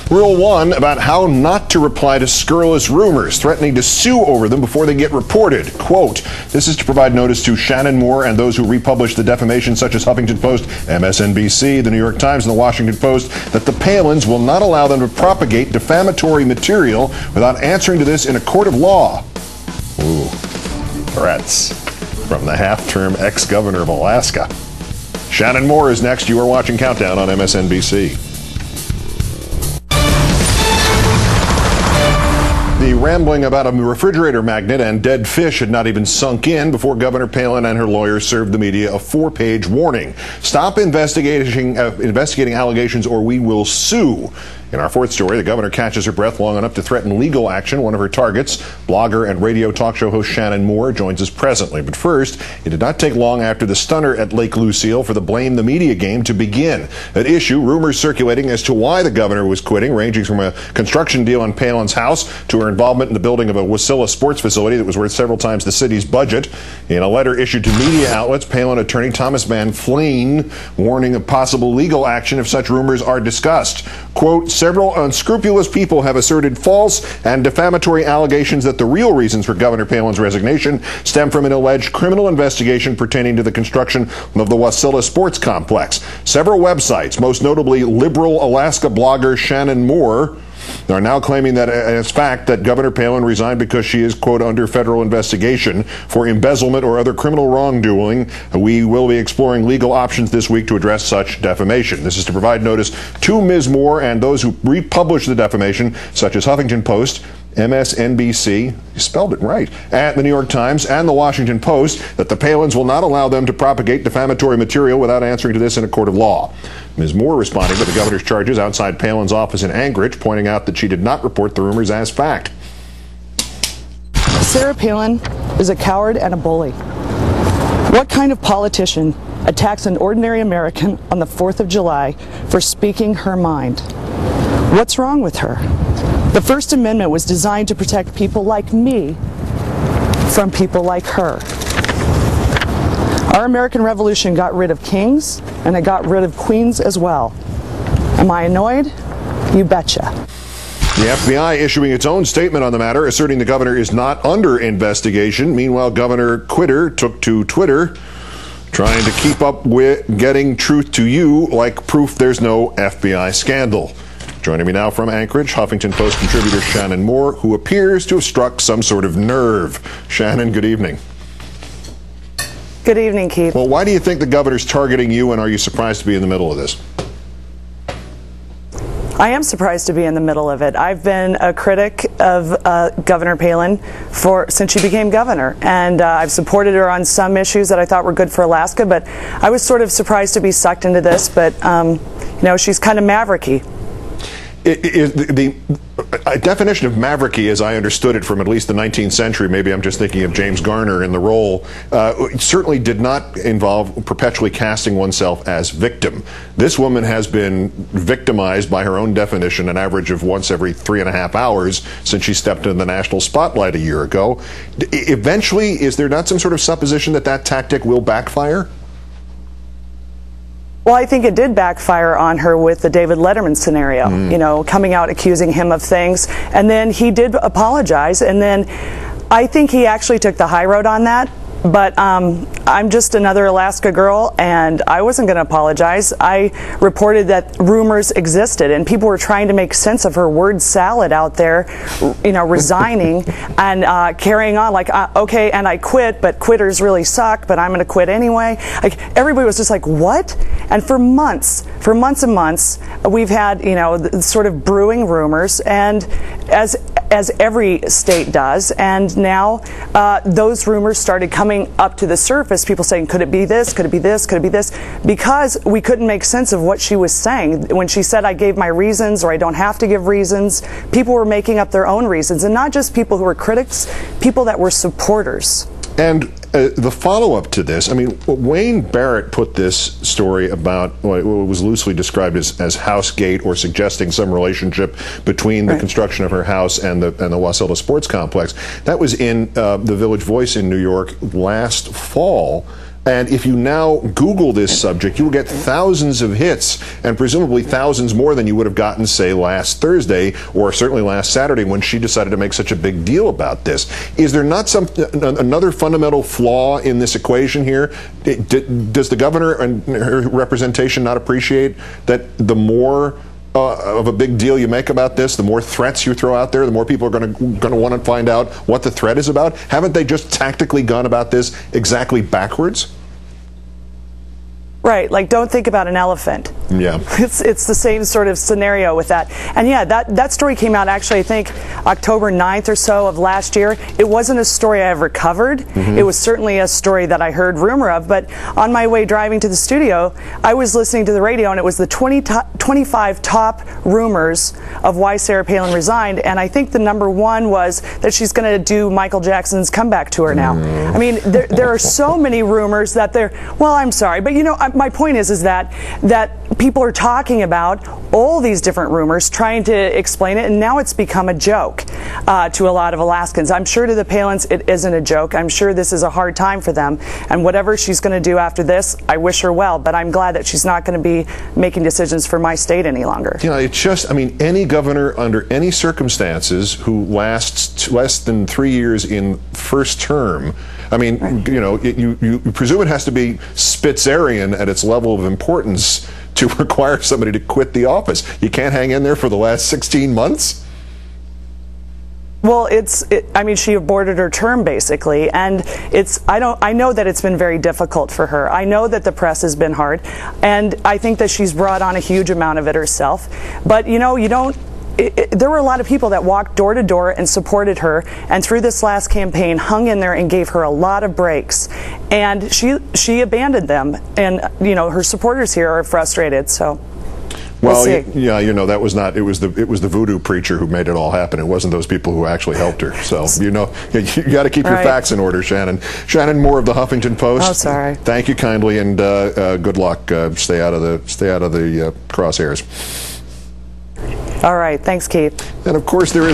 Rule 1 about how not to reply to scurrilous rumors, threatening to sue over them before they get reported. Quote, this is to provide notice to Shannyn Moore and those who republish the defamation such as Huffington Post, MSNBC, the New York Times, and the Washington Post, that the Palins will not allow them to propagate defamatory material without answering to this in a court of law. Ooh, threats from the half-term ex-governor of Alaska. Shannyn Moore is next. You are watching Countdown on MSNBC. The rambling about a refrigerator magnet and dead fish had not even sunk in before Governor Palin and her lawyers served the media a 4-page warning. Stop investigating allegations or we will sue. In our fourth story, the governor catches her breath long enough to threaten legal action. One of her targets, blogger and radio talk show host Shannyn Moore, joins us presently. But first, it did not take long after the stunner at Lake Lucille for the Blame the Media game to begin. At issue, rumors circulating as to why the governor was quitting, ranging from a construction deal on Palin's house to her involvement in the building of a Wasilla sports facility that was worth several times the city's budget. In a letter issued to media outlets, Palin attorney Thomas Van Fleen warning of possible legal action if such rumors are discussed. Quote, several unscrupulous people have asserted false and defamatory allegations that the real reasons for Governor Palin's resignation stem from an alleged criminal investigation pertaining to the construction of the Wasilla sports complex. Several websites, most notably liberal Alaska blogger Shannyn Moore, are now claiming that it's fact that Governor Palin resigned because she is, quote, under federal investigation for embezzlement or other criminal wrongdoing. We will be exploring legal options this week to address such defamation. This is to provide notice to Ms. Moore and those who republish the defamation, such as Huffington Post, MSNBC, you spelled it right, and the New York Times and the Washington Post, that the Palins will not allow them to propagate defamatory material without answering to this in a court of law. Ms. Moore responding to the governor's charges outside Palin's office in Anchorage, pointing out that she did not report the rumors as fact. Sarah Palin is a coward and a bully. What kind of politician attacks an ordinary American on the 4th of July for speaking her mind? What's wrong with her? The First Amendment was designed to protect people like me from people like her. Our American Revolution got rid of kings, and it got rid of queens as well. Am I annoyed? You betcha. The FBI issuing its own statement on the matter, asserting the governor is not under investigation. Meanwhile, Governor Quitter took to Twitter, trying to keep up with getting truth to you like proof there's no FBI scandal. Joining me now from Anchorage, Huffington Post contributor Shannyn Moore, who appears to have struck some sort of nerve. Shannyn, good evening. Good evening, Keith. Well, why do you think the governor's targeting you, and are you surprised to be in the middle of this? I am surprised to be in the middle of it. I've been a critic of Governor Palin since she became governor, and I've supported her on some issues that I thought were good for Alaska, but I was sort of surprised to be sucked into this, but you know, she's kind of mavericky. The definition of mavericky, as I understood it from at least the 19th century, maybe I'm just thinking of James Garner in the role, certainly did not involve perpetually casting oneself as victim. This woman has been victimized by her own definition an average of once every 3.5 hours since she stepped into the national spotlight a year ago. Eventually, is there not some sort of supposition that that tactic will backfire? Well, I think it did backfire on her with the David Letterman scenario, you know, coming out accusing him of things. And then he did apologize. And then I think he actually took the high road on that. But I'm just another Alaska girl, and I wasn't going to apologize. I reported that rumors existed, and people were trying to make sense of her word salad out there, you know, resigning and carrying on like, okay, and I quit, but quitters really suck, but I'm going to quit anyway. Like, everybody was just like, what? And for months and months, we've had, you know, sort of brewing rumors, and as every state does, and now those rumors started coming up to the surface, people saying, could it be this, could it be this, could it be this, because we couldn't make sense of what she was saying. When she said, I gave my reasons, or I don't have to give reasons, people were making up their own reasons, and not just people who were critics, people that were supporters. And the follow-up to this, I mean, Wayne Barrett put this story about what was loosely described as Housegate, or suggesting some relationship between the construction of her house and the Wasilla Sports Complex. That was in the Village Voice in New York last fall. And if you now Google this subject, you will get thousands of hits, and presumably thousands more than you would have gotten, say, last Thursday or certainly last Saturday when she decided to make such a big deal about this. Is there not another fundamental flaw in this equation here? Does the governor and her representation not appreciate that the more of a big deal you make about this, the more threats you throw out there, the more people are going to want to find out what the threat is about? Haven't they just tactically gone about this exactly backwards? Right, like don't think about an elephant. Yeah. It's the same sort of scenario with that. And yeah, that story came out actually, I think, October 9th or so of last year. It wasn't a story I ever covered. It was certainly a story that I heard rumor of, but on my way driving to the studio, I was listening to the radio, and it was the 25 top rumors of why Sarah Palin resigned, and I think the number one was that she's going to do Michael Jackson's comeback tour now. I mean, there are so many rumors that well, I'm sorry, but you know, my point is that people are talking about all these different rumors, trying to explain it, and now it's become a joke to a lot of Alaskans. I'm sure to the Palins it isn't a joke. I'm sure this is a hard time for them, and whatever she's going to do after this, I wish her well, but I'm glad that she's not going to be making decisions for my state any longer. You know, it's just, I mean, any governor under any circumstances who lasts less than 3 years in first term, I mean, right. You know, you presume it has to be Spitzerian at its level of importance to require somebody to quit the office. You can't hang in there for the last 16 months? Well, I mean, she aborted her term basically, and I know that it's been very difficult for her. I know that the press has been hard, and I think that she's brought on a huge amount of it herself. But you know, there were a lot of people that walked door to door and supported her, and through this last campaign hung in there and gave her a lot of breaks, and she abandoned them, and you know, her supporters here are frustrated. So well, yeah, you know, that was not, it was the voodoo preacher who made it all happen. It wasn't those people who actually helped her. So, you know, you got to keep your facts in order, Shannyn. Shannyn Moore of the Huffington Post. Oh, sorry. Thank you kindly, and good luck. Stay out of the crosshairs. All right. Thanks, Keith. And of course there is